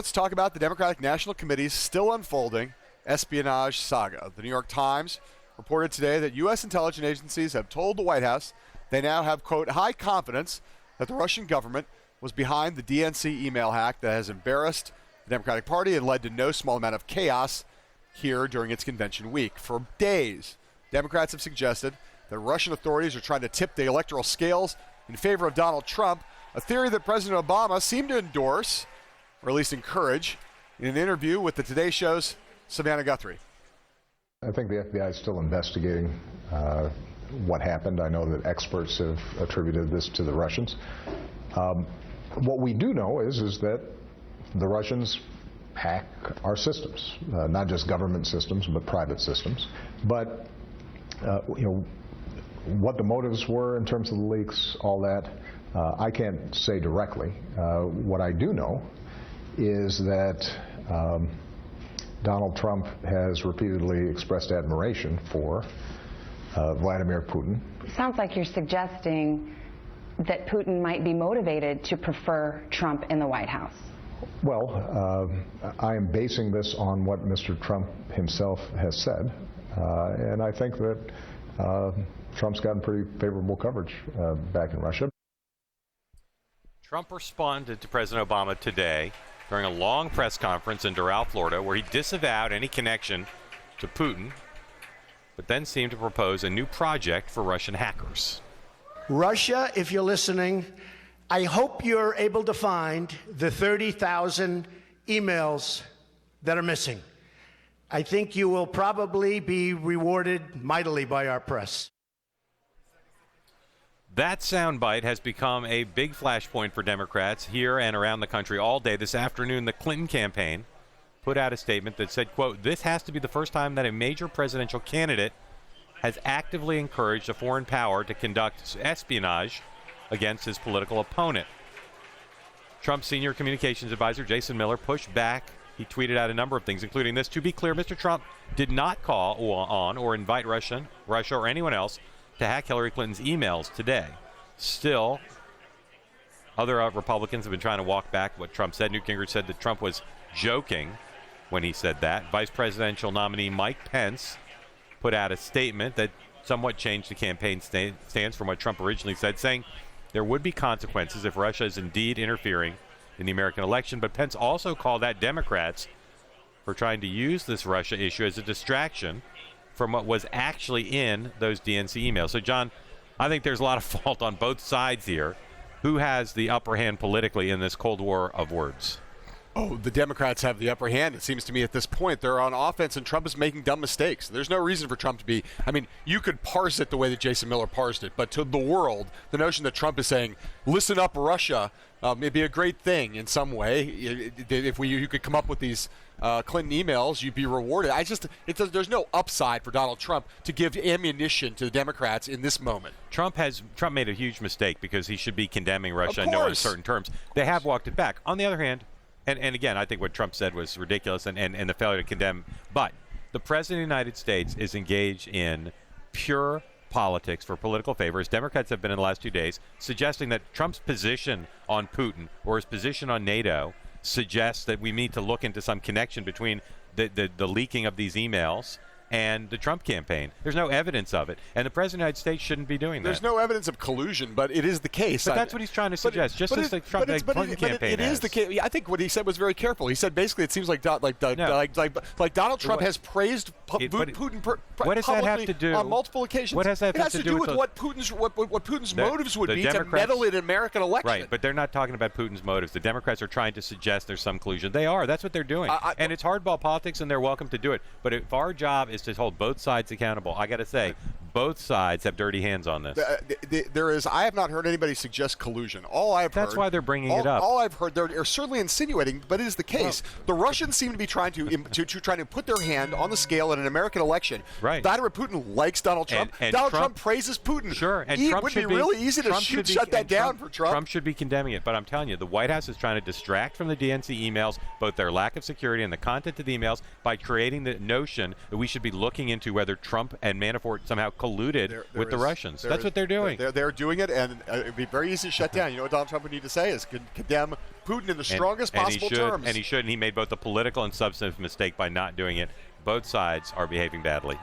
Let's talk about the Democratic National Committee's still unfolding espionage saga. The New York Times reported today that U.S. intelligence agencies have told the White House they now have, quote, high confidence that the Russian government was behind the DNC email hack that has embarrassed the Democratic Party and led to no small amount of chaos here during its convention week. For days, Democrats have suggested that Russian authorities are trying to tip the electoral scales in favor of Donald Trump, a theory that President Obama seemed to endorse, or at least encourage, in an interview with the Today Show's Savannah Guthrie. I think the FBI is still investigating what happened. I know that experts have attributed this to the Russians. What we do know is that the Russians hack our systems, not just government systems, but private systems. But what the motives were in terms of the leaks, all that, I can't say directly. What I do know is that Donald Trump has repeatedly expressed admiration for Vladimir Putin. Sounds like you're suggesting that Putin might be motivated to prefer Trump in the White House. Well, I am basing this on what Mr. Trump himself has said, and I think that Trump's gotten pretty favorable coverage back in Russia. Trump responded to President Obama today during a long press conference in Doral, Florida, where he disavowed any connection to Putin, but then seemed to propose a new project for Russian hackers. Russia, if you're listening, I hope you're able to find the 30,000 emails that are missing. I think you will probably be rewarded mightily by our press. That soundbite has become a big flashpoint for Democrats here and around the country all day. This afternoon, the Clinton campaign put out a statement that said, quote, this has to be the first time that a major presidential candidate has actively encouraged a foreign power to conduct espionage against his political opponent. Trump's senior communications advisor, Jason Miller, pushed back. He tweeted out a number of things, including this. To be clear, Mr. Trump did not call on or invite Russia or anyone else to hack Hillary Clinton's emails today. Still, other Republicans have been trying to walk back what Trump said. Newt Gingrich said that Trump was joking when he said that. Vice presidential nominee Mike Pence put out a statement that somewhat changed the campaign stance from what Trump originally said, saying there would be consequences if Russia is indeed interfering in the American election. But Pence also called out Democrats for trying to use this Russia issue as a distraction from what was actually in those DNC emails. So, John, I think there's a lot of fault on both sides here. Who has the upper hand politically in this Cold War of words? Oh, the Democrats have the upper hand. It seems to me at this point they're on offense and Trump is making dumb mistakes. There's no reason for Trump to be, you could parse it the way that Jason Miller parsed it, but to the world, the notion that Trump is saying, listen up, Russia, it'd be a great thing in some way. If you could come up with these Clinton emails, you'd be rewarded. There's no upside for Donald Trump to give ammunition to the Democrats in this moment. Trump made a huge mistake because he should be condemning Russia in no uncertain terms. They have walked it back. On the other hand, and again, I think what Trump said was ridiculous and the failure to condemn. But the President of the United States is engaged in pure politics for political favor, as Democrats have been in the last 2 days, suggesting that Trump's position on Putin or his position on NATO suggests that we need to look into some connection between the leaking of these emails and the Trump campaign. There's no evidence of it. And the President of the United States shouldn't be doing that. There's no evidence of collusion, but it is the case. But that's what he's trying to suggest, just as the Trump Clinton campaign It is the case. I think what he said was very careful. He said basically it seems like Donald Trump has praised Putin what does that have to do on multiple occasions. What has that it has to do with what Putin's motives would be to meddle in an American election. Right, but they're not talking about Putin's motives. The Democrats are trying to suggest there's some collusion. They are. That's what they're doing. And it's hardball politics, and they're welcome to do it. But if our job is to hold both sides accountable, I got to say, both sides have dirty hands on this. I have not heard anybody suggest collusion. That's why they're bringing it up. All I've heard, they're certainly insinuating, but it is the case. The Russians seem to be trying to put their hand on the scale in an American election. Right. Vladimir Putin likes Donald Trump. And Donald Trump praises Putin. Sure. And it would be really easy to shut that down for Trump. Trump should be condemning it. But I'm telling you, the White House is trying to distract from the DNC emails, both their lack of security and the content of the emails, by creating the notion that we should be looking into whether Trump and Manafort somehow colluded with the Russians. That's what they're doing. They're doing it, and it'd be very easy to shut down. You know what Donald Trump would need to say is condemn Putin in the strongest possible terms. And he should, and he made both a political and substantive mistake by not doing it. Both sides are behaving badly.